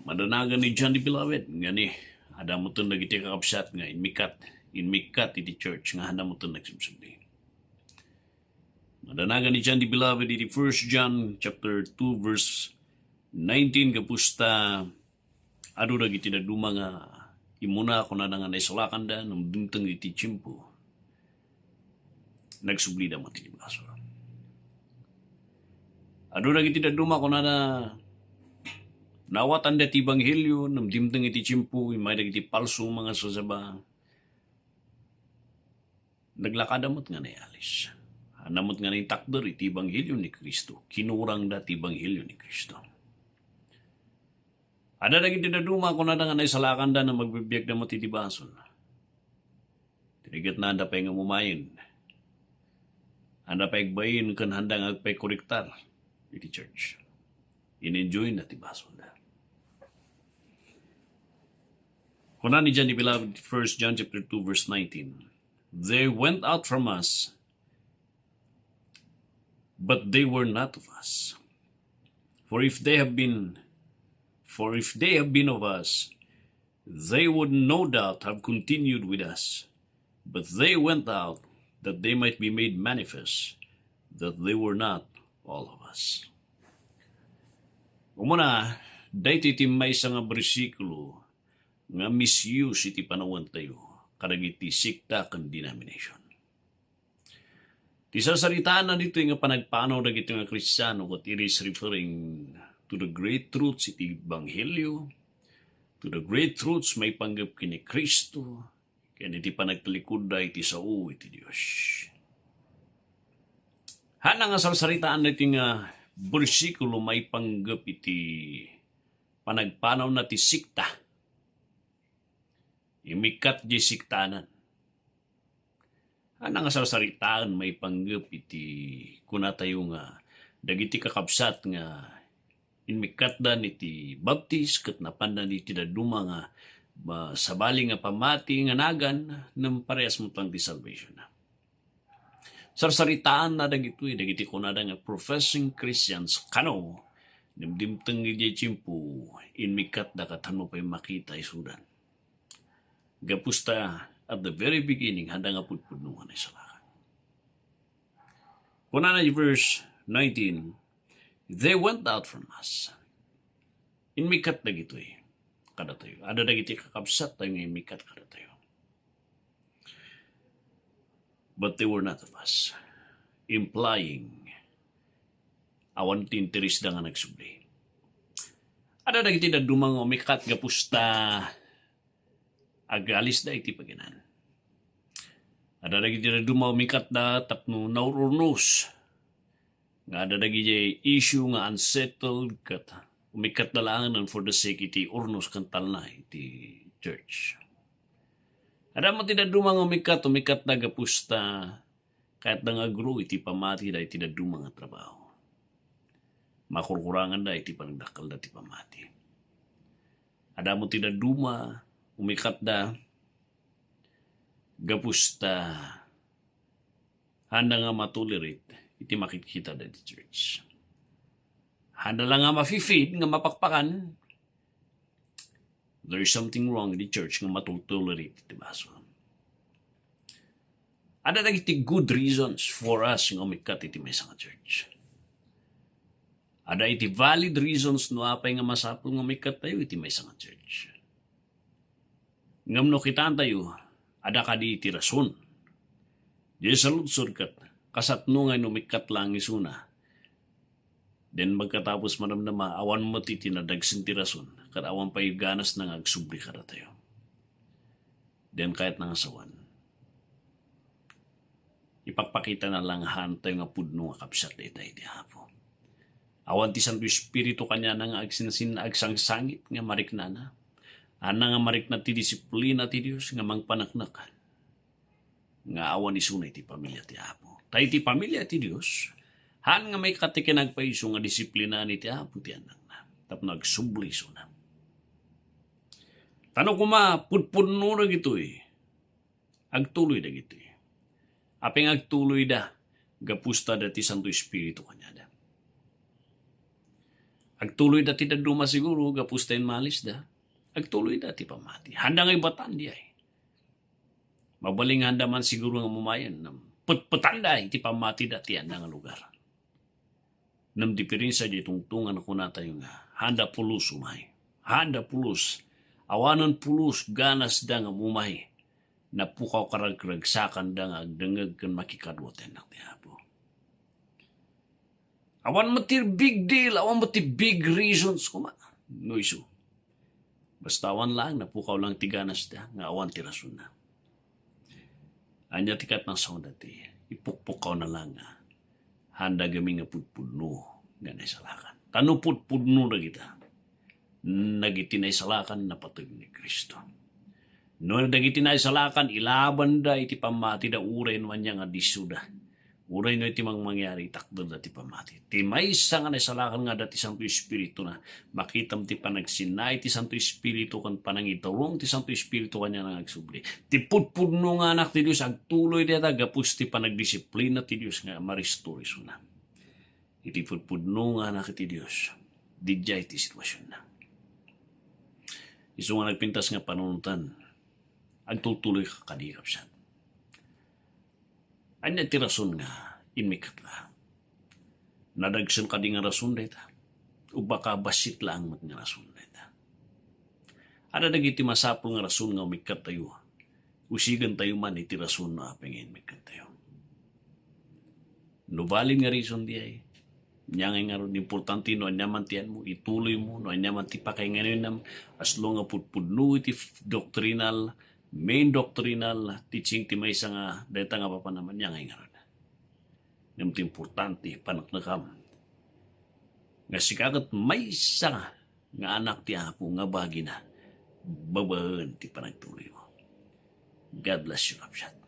Madanagan ni John the Beloved, nga ni, ada mo ito nagiti kakapsat nga, inmikat iti church, nga handa mo ito nagsubsubli. Madanagan ni John the Beloved, iti 1 John chapter 2 verse 19, kapusta, ado dagiti na duma nga, imuna ako na nga naisalakan da, nung dintang iti chimpo, nagsubli da mo iti baso. Ado dagiti na duma ko na nawatan da ti Ebanghelyo, nung dimtang iti chimpo, may dagiti palso mga sasaba, naglakadamot nga na alis. Anamot nga na yung takder iti Ebanghelyo ni Kristo. Kinurang da ti Ebanghelyo ni Kristo. Ada dagiti na duma ko na nga naisalakan da na magbibiyag na mo ti bason. Tinigat na anda pa yung mumayin. Anda pa igbayin kan handang agpay koriktar iti church. In-enjoy na ti bason da. Kuna ni John the Beloved, 1 John chapter 2 verse 19. They went out from us, but they were not of us. For if they have been of us, they would no doubt have continued with us. But they went out that they might be made manifest that they were not all of us. Umuna, dahiti timay sa nga bersikulo nga misuse iti panawan tayo kadagiti sikta kan denomination. Ti sasaritaan na dito nga panagpanaw dagiti nga Kristiyano what it is referring to the great truths iti Ebanghelyo, to the great truths may panggap kini Kristo, kaya iti panagtalikod da iti sao iti Diyos. Hana nga sasaritaan na iti nga bersikulo may panggap iti panagpanaw na ti sikta. Imikat di siktanan. Hana nga sasaritaan may panggap iti kunatayo nga dagiti kakabsat nga inmikat dan iti baptis ket napandan iti daduma nga sabali nga pamati nga nagan ng parehas mo pang di salvation na. Sarsaritaan na dagiti kunada nga professing Christians kano dimdimteng iti chimpo inmikat da katano pa'y makita isudan. Gapusta at the very beginning handa nga pudpudnungan ay salakan. Kuna na verse 19, they went out from us. Inmikat na gito kada tayo. Ada dagiti kakabsat tayo nga inmikat kada tayo. But they were not of us. Implying awan tinteris da nga nagsubli. Ada dagiti na dumang umikat gapusta agalis da iti paginan. Ada dagiti na dumang umikat da tapno naururnos. Nga ada dagiti issue nga unsettled kat umikat na lang for the sake iti urnos kantal na iti church. Ada mo tinadumang umikat na gapusta kahit na nga grow iti pamati da iti nadumang trabaho. Makurkurangan da iti panagdakal da iti pamati. Ada mo tinaduma umikat da gapusta handa nga matolerate iti makikita da iti church. Handa lang nga mafi-feed nga mapakpakan. There is something wrong in the church nga matolerate iti baso. Ada dagiti good reasons for us nga umikat iti maysa nga church. Ada iti valid reasons no apay nga masapul nga umikat tayo iti maysa nga church. Ngam no kitaan tayo, ada kadi iti rason. Di saludsod kat kasatno nga umikat lang isuna. Then magkatapos manamnama, awan mo ti tinadagsin ti rason, kat awan pa ganas na agsubli kada tayo. Then kahit nang asawan, ipagpakita na lang tayo nga pudno nga kapsat da ita iti hapo. Awan ti Santo Espiritu kanya na nga agsinsin agsangsangit nga mariknana. Ana nga marikna ti disiplina ti Dios nga mangpanaknak. Nga awan isunay ti pamilya ti hapo. Tayo ti pamilya ti Dios, han nga may katikinagpaiso nga disiplina ni ti apo ti anak na. Tap nagsubli so na. Tano kuma pudpudno na gito agtuloy na gito Apeng agtuloy da gapusta da ti Santo Espiritu kanya da. Agtuloy da ti duma siguro, gapustayin malis da. Agtuloy da ti pamati. Handa nga ibatan di ay. Mabaling handa man siguro nga mumayan. Putputanda iti pamati da ti handa nga lugar. Nam diferensya di tungtungan ako na tayo nga. Handa pulos umay. Handa pulos. Awanan pulos ganas da nga mumay. Napukaw karagragsakan da nga agdangag kan makikadwaten na ti Apo. Awan mo ti big deal, awan mo ti big reasons kuma. No iso. Basta awan lang, napukaw lang ti ganas da, nga awan ti rason na. Anya tikat ng sound dati, ipukpukaw na lang nga. Handa gami nga pudpudno, nga naisalakan. Tano pudpudno na kita. Nagiti naisalakan na patag ni Kristo. No nagiti naisalakan, ilaban da iti pamati da uray naman niya nga disuda. Uray no iti mangyari takdo dati pamati. Ti maysa nga naisalakan nga dati Santo Espiritu na makitam ti panagsinay ti Santo Espiritu kan panangitarong ti Santo Espiritu kanya nang agsubli. Ti pudpudno nga anak ti Dios agtuloy deta gapus ti panagdisiplina ti Dios nga maristore na. Iti pudpudno nga anak ti Dios dijay ti sitwasyon na. Isu nga nagpintas nga panunutan agtutuloy ka kadikap siya. Anya ti rason nga inmikat la. Nadagsan ka di nga rason deta. O baka basit lang mat nga rason deta. Ada dagiti masapul nga rason nga umikat tayo. Usigan tayo man iti rason na apengin mikat tayo. Nubalin nga reason di ay. Nyangay nga ron importante no anyaman tiyan mo, ituloy mo, no anyaman ti pakainganin nam, as long nga pudpudno iti doctrinal, main doctrinal teaching ti maysa nga deta nga papa naman niya ngay ngaron. Yung importante panaknakam. Nga sikagat maysa nga anak ti Apo nga bagi na babaan ti panagtuloy mo. God bless you, Kapsat.